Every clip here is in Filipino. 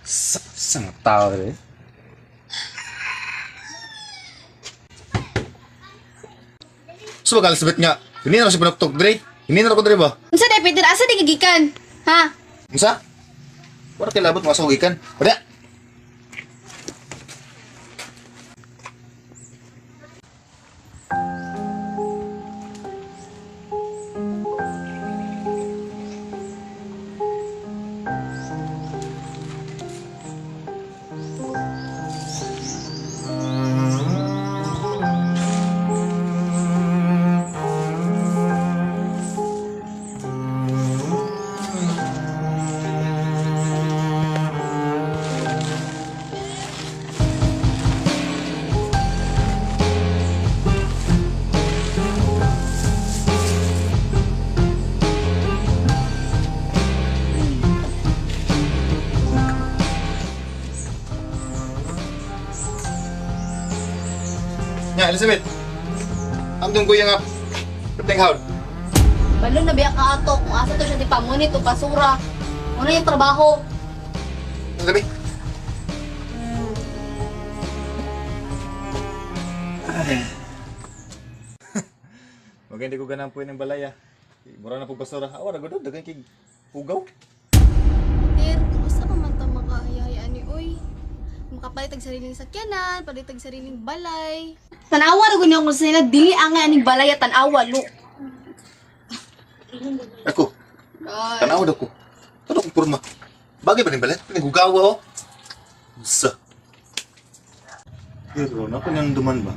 Sang tao rin. So, Elizabeth nga, hindi na siya pinagtok, Dre. Hindi na ako, Dre ba? Unsa day Peter, asa di gigikan? Ha? Masa? Wala kay labot, masugikan. Wala. Nga, Elizabeth. Amdong kuya nga. Perteng haud. Balon na biya ka ato kung asa to siya di pamunit o basura. Una yung trabaho. Sabi. Maganda ko ganang po ng balaya. Mura na po basura. Awa na gudod, dagang kig pugaw. Pero, kumusta ka man ta makahayayaan ni Uy? Makapalit ang sariling sakyanan, palit ang sariling balay. Tanawa na ganyan kung sila, dili angay aning balay at tanawa, look. Ako, tanawad ako. Ano kong purma? Bagay ba ng balat? Pinagugawa oh. Sa. Pero, napananduman ba?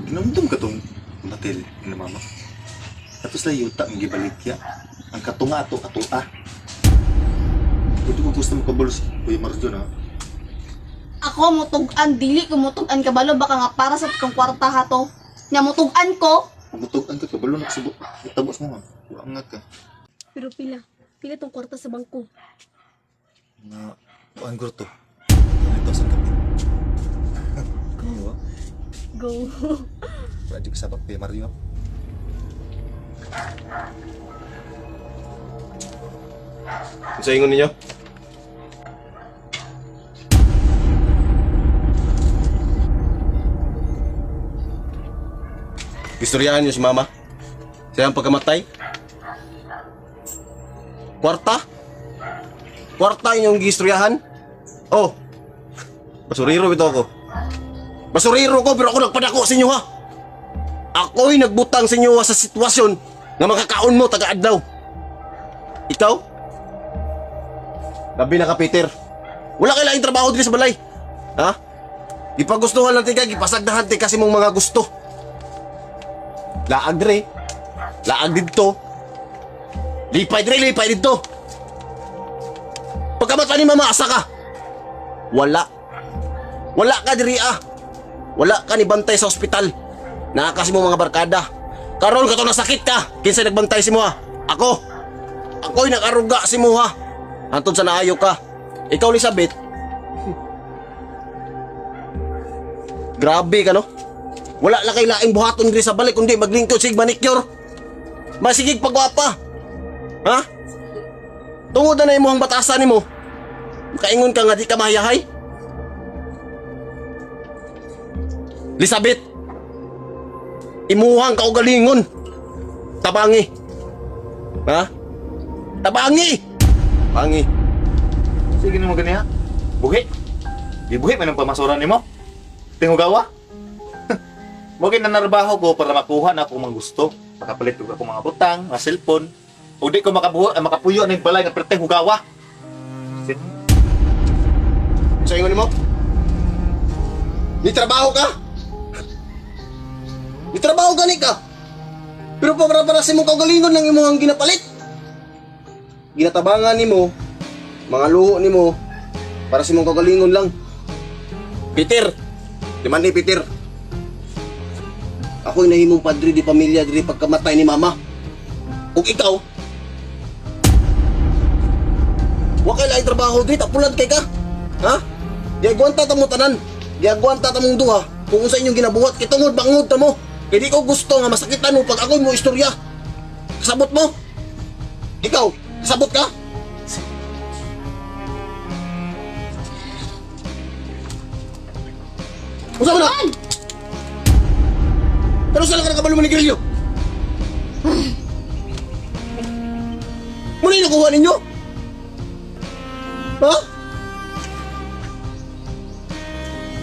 Ginamdam ka tong matil na mama. Tapos na yuta, ang gibalikya. Ang katunga ato, atua. Hindi ko gusto makabulos. Kuya Marjon ha. Ako mutug-an, dili ko mutug-an kabalo, baka nga para sa kong kwarta ha to. Nya mutug-an ko. Mamutugan ka, kabalo na kasubok. Itabos mo ha. Uangat ka. Pero pila tong kwarta sa bangko. Na, uan ko to. 1,000 kapi. Go. Go. Pwede ko sabak, Kuya Mario. Sa ingon ninyo? Istoryahan niyo si Mama. Sa iyang pagkamatay. Kwarta? Kwarta inyong giistoryahan? Oh. Basuriro ito ako. Basuriro ko pero ako nagpadako sa inyo ha. Ako'y nagbutang sa inyo sa sitwasyon na makakaon mo taga-adlaw. Ikaw? Labi na ka, Peter. Wala kailangang trabaho dito sa balay. Ha? Ipagustuhan lang tika, ipasagdahan tika kasi mong mga gusto. Laag dire. Laag dito. Lipay dire, lipay dito. Pagkamata ni Mama, asa ka? Wala. Wala ka diri ah. Wala ka ni bantay sa ospital. Nakakasi mo mga barkada. Karon ka to nasakit ka. Kinsa nagbantay si mo ha? Ako. Ako'y nakaruga si mo ha. Antod sa naayo ka. Ikaw, Elizabeth. Grabe ka no? Wala lang kay laing buhaton diri sa balik kundi maglingkod sig manicure. Masigig pagwapa. Ha? Tungod na imong batasan nimo. Makaingon ka nga di ka mahiyahay. Elizabeth. Imuhang kaugalingon. Tabangi. Ha? Tabangi. Tabangi. Sige naman ganyan ha. Buhi. Di buhi man ang pamasoran ni mo. Tingugawa. Mugin na narbaho ko para makuha na akong mga gusto. Makapalit ko akong mga butang, mga cellphone. O di ko makapuyo ng balay ng perteng hugawa. Sa ingon mo? Ni trabaho ka? Ni trabaho gani ka? Pero para sa imong kaugalingon lang imong ang ginapalit. Ginatabangan nimo, mga luho nimo para sa imong kaugalingon lang. Peter, di man ni Peter. Ako'y nahimong padre di pamilya diri pagkamatay ni Mama. Ug ikaw, wa kay lain trabaho diri tapulan kay ka. Ha? Diagwanta ta mo tanan. Diagwanta ta mong duha kung unsa inyong ginabuhat kay tungod bangod ta mo. Kay di ko gusto nga masakitan mo pag ako'y mo istorya. Kasabot mo? Ikaw, kasabot ka? Usa mo na! Pero saan ka nakabalo manigarilyo? Muna yung nakuha ninyo? Ha?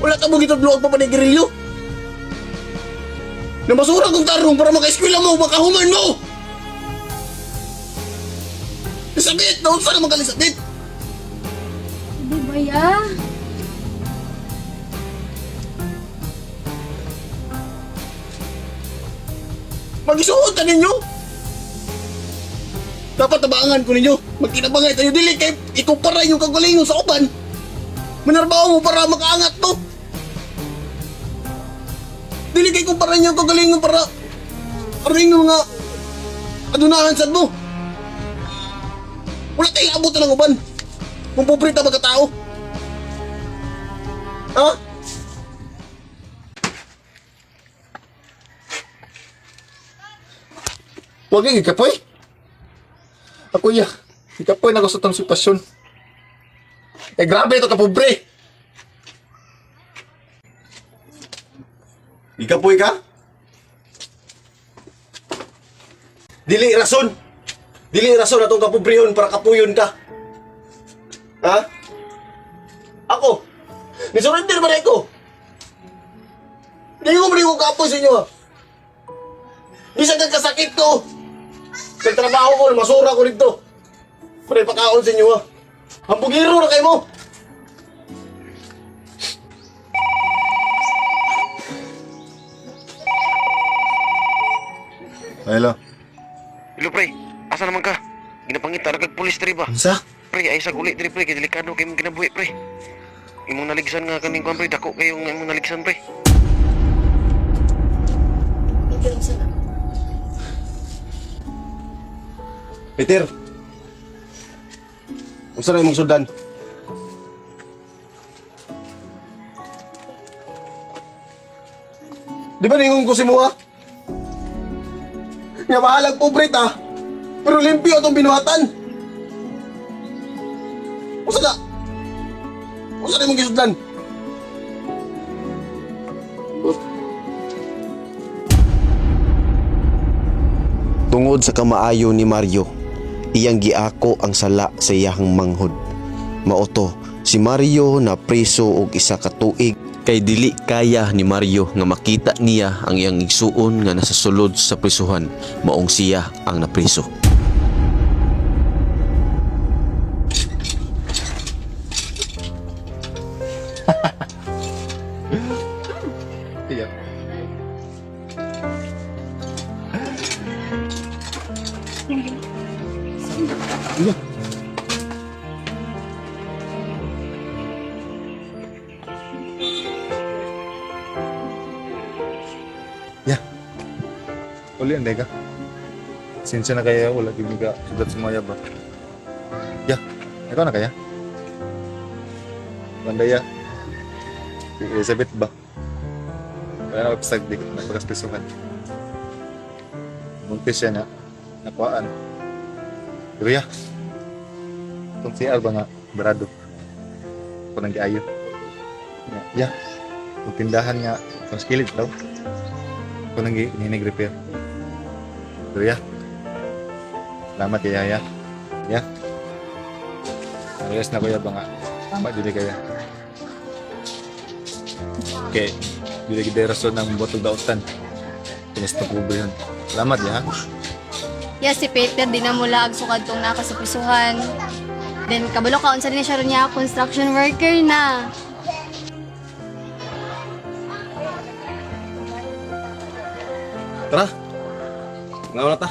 Wala ka mo gitadluag pa panigarilyo? Namasura kong tarong para maka-eskwela mo, makahuman mo! Sakit! Naon saan naman kalisakit? Di ba ya? Mag-isuot ka ninyo! Dapat tabangan ko ninyo. Magkinabangay tayo dili kay ikumpara yung kagalingon sa uban. Manarbaho mo para makaangat to. Dili kay kumpara yung kagalingon para yung mga adunahan sad mo. Wala tayong abot ng uban. Kung pobrita ba katao? Ha? Huwag yung ikapoy. Ako ya, ikapoy na gusto tong sitwasyon. Eh grabe ito kapobre. Ikapoy ka? Dili rason. Dili rason atong kapobrehon para kapuyon ka. Ha? Ako? Nisurrender ba na ako? Hindi ko ko kapoy sa inyo ha. Bisa kang kasakit ko. Nagtrabaho ko, masura ko dito. Pre, pakaon sa inyo ha. Ang bugiro na kayo mo. Hello. Hello, pre. Asa naman ka? Ginapangita na kag pulis diri ba? Unsa? Pre, ay sa gulit diri, pre. Kay delikado kay mong kinabuhi, pre. Imong naligsan nga kaning kwan, pre. Dako kayong imong naligsan, pre. Peter. Unsa na imong sudan? Di ba ningon ko si Mua? Nga mahalag pobre ta, pero limpyo itong binuhatan. Unsa na? Unsa na imong gisudan? Tungod sa kamaayo ni Mario, iyang giako ang sala sa iyahang manghod. Maoto, si Mario na preso og isa ka tuig kay dili kaya ni Mario nga makita niya ang iyang igsuon nga nasa sulod sa prisuhan, maong siya ang napriso. Iya. Ya. Uli ang ka. Sinsya na kaya wala yung mga sudat sumaya ba? Ya, ikaw na kaya? Bandaya. Si Elizabeth ba? Kaya na magpasag di ko nagpagaspisuhan. Muntis siya na. Nakuhaan. Pero ya. Itong CR ba nga, barado. Ako nang giayo. Ya. Itong tindahan nga, itong skillet daw. Ako nang ginig-repair. Pero ya. Salamat kaya ya. Ya. Ayos na kuya ba nga. Tama dili kaya. Okay. Dili gid rason ng botol dautan. Pinesto ko ba yun. Salamat ya. Yes, si Peter, di na mula agsukad tong naka sa pisuhan. Then, kabalo ka, unsa din siya ron niya, construction worker na. Tara. Ngaw na ta.